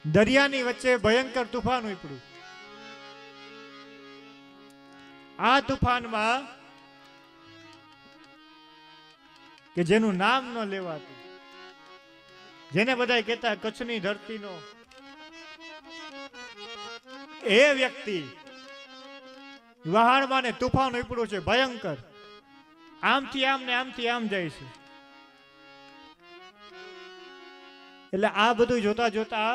દરિયાની વચ્ચે ભયંકર તુફાન ઉપડ્યું. આ તુફાનમાં કે જેનું નામ ન લેવાતું, જેને બધા કહેતા કચ્છની ધરતીનો એ વ્યક્તિ વહાણમાં ને તુફાન ઉપડ્યું છે ભયંકર. આમથી આમ ને આમથી આમ જાય છે. એટલે આ બધું જોતા જોતા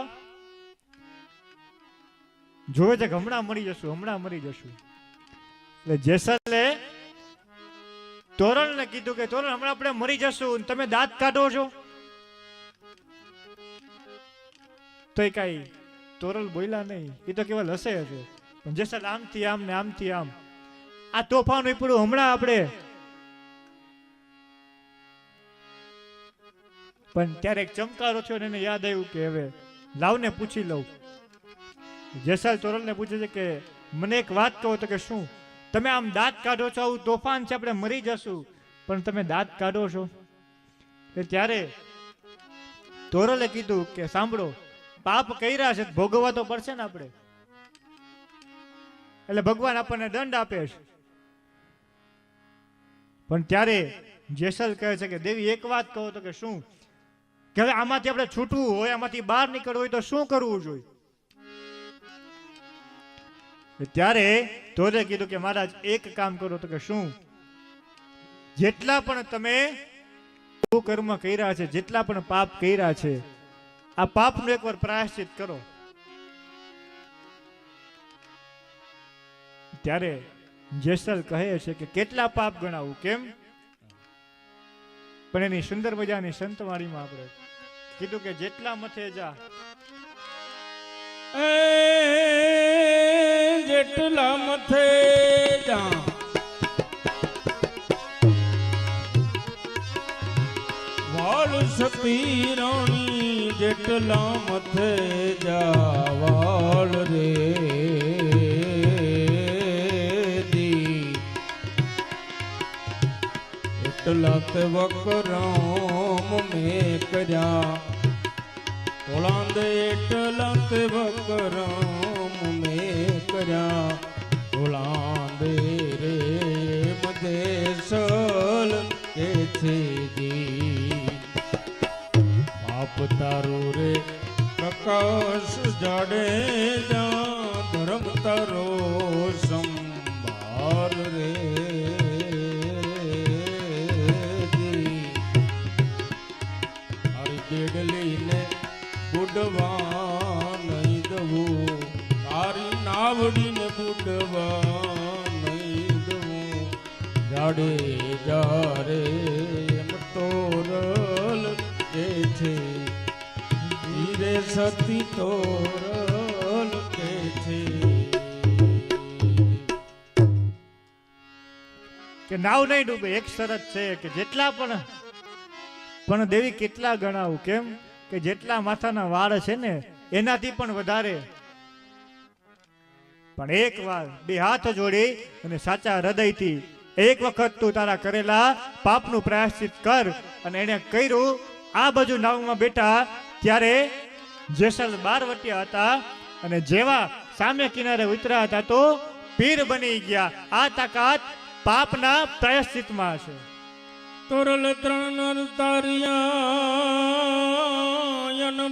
જોવે છે કે હમણાં મરી જશું, હમણાં મરી જશું. એટલે જેસલે તોરણને કીધું કે તોરણ હમણાં આપણે મરી જશું, તમે દાંત કાઢો છો. તો એ કઈ તોરલ બોલ્યા નહીં, એ તો કેવલ હસે હશે. પણ જેસલ આમથી આમ ને આમથી આમ, આ તોફાન ઉપડ્યું હમણાં આપણે. પણ ત્યારે એક ચમકારો થયો ને એને યાદ આવ્યું કે હવે લાવને પૂછી લઉં. જેસલ તોરલને પૂછે છે કે મને એક વાત કહો. તો કે શું? તમે આમ દાંત કાઢો છો, આવું તોફાન છે, આપણે મરી જશું, પણ તમે દાંત કાઢો છો. ત્યારે તોરલે કીધું કે સાંભળો, પાપ કર્યા છે ભોગવવા તો પડશે ને આપણે. એટલે ભગવાન આપણને દંડ આપે છે. પણ ત્યારે જેસલ કહે છે કે દેવી એક વાત કહો. તો કે શું? કે હવે આમાંથી આપણે છૂટવું હોય, આમાંથી બહાર નીકળવું હોય તો શું કરવું જોઈએ? ત્યારે તોરે કીધું કે મહારાજ એક કામ કરો. તો કે શું? જેટલા પણ તમે કર્મ કર્યા છે, જેટલા પણ પાપ કર્યા છે, આ પાપનું એકવાર પ્રાયશ્ચિત કરો. ત્યારે જેસલ કહે છે કે કેટલા પાપ ગણાવું, કેમ? પણ એની સુંદર મજાની સંતવાણીમાં આપણે કીધું કે જેટલા મથે જા, જેટલા મથે જા, વાળ સતી રાણી જેટલા મથે જા, વાળ રે દી એટલા તે વકરામ મેં કર્યા, તોળાંદ એટલા તે વકરામ મેં કર્યા, તોળાંદ રે મદેસલ કે છે દી. બાપ તારો રે પ્રકાશ જાડેજા, ધર્મ તારો સંભાર રે દી. તારી દેડલીને બુડવા નહીં દવું, તારી નાવડીને બુડવા નહીં દવું. જાડે જારે એમ તોરલ કે છે, ધીરે સતી તોરલ કે છે. કે નાવ નહીં ડૂબે. એક શરત છે કે જેટલા પણ દેવી કેટલા ગણાવું, કેમ? કે જેટલા માથાના વાળ છે ને એનાથી પણ વધારે. પણ એક વાર બે હાથ જોડી અને સાચા હૃદયથી એક વખત તું તારા કરેલા પાપનું પ્રાયશ્ચિત કર. અને એને કર્યું. આ બાજુ નાવમાં બેઠા ત્યારે જેસલ 12 વટિયા હતા અને જેવા સામે કિનારે ઉતર્યા હતા તો પીર બની ગયા. આ તાકાત પાપના પ્રાયશ્ચિતમાં છે. તોરલ ત્રણ તારિયા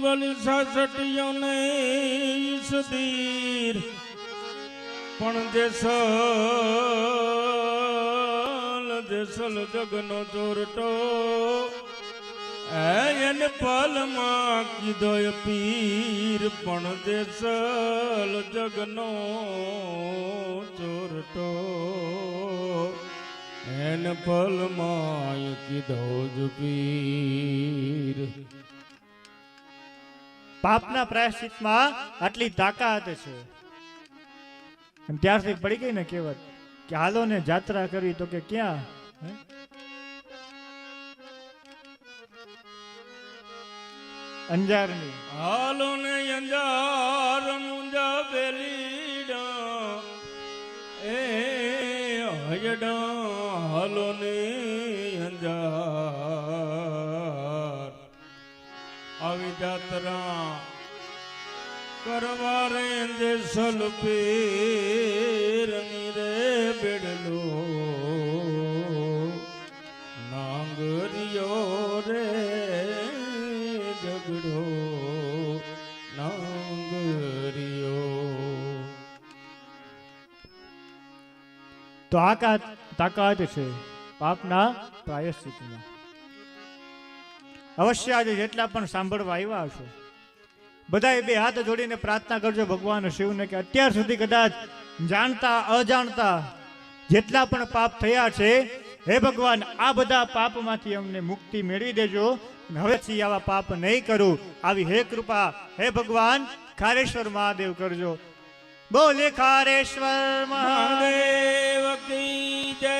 બલી 66 ને ઈસદીર, પણ જેસલ જગનો ચોરટો, એને પલમાં કીધો પીર, પણ જેસલ જગનો ચોરટો, એને પલમાં કીધો જ પીર. પાપના પ્રાયશ્ચિતમાં આટલી તાકાત છે. અને ત્યારથી પડી ગઈ ને કહેવત કે હાલો ને જાત્રા કરવી. તો કે ક્યાં? અંજારની. હાલો ને અંજાર મુંજા બેલીડા, એ હયડા હાલો ને અંજાર. આવી જાત્રા કરવારે જે સલપેરની રે બેડલો નાંગરિયો રે ઝઘડો નાંગરિયો. તો આ તાકાત છે પાપના પ્રાયશ્ચિતમાં. અવશ્ય આજે જેટલા પણ સાંભળવા આવ્યા હશો બધાએ બે હાથ જોડીને પ્રાર્થના કરજો ભગવાન શિવને કે અત્યાર સુધી કદાચ જાણતા અજાણતા જેટલા પણ પાપ થયા છે હે ભગવાન આ બધા પાપમાંથી અમને મુક્તિ મેળવી દેજો. હવેથી આવા પાપ નહીં કરું. આવી હે કૃપા હે ભગવાન ખારેશ્વર મહાદેવ કરજો. બોલે ખારેશ્વર મહાદેવ મહાદેવ કી જય.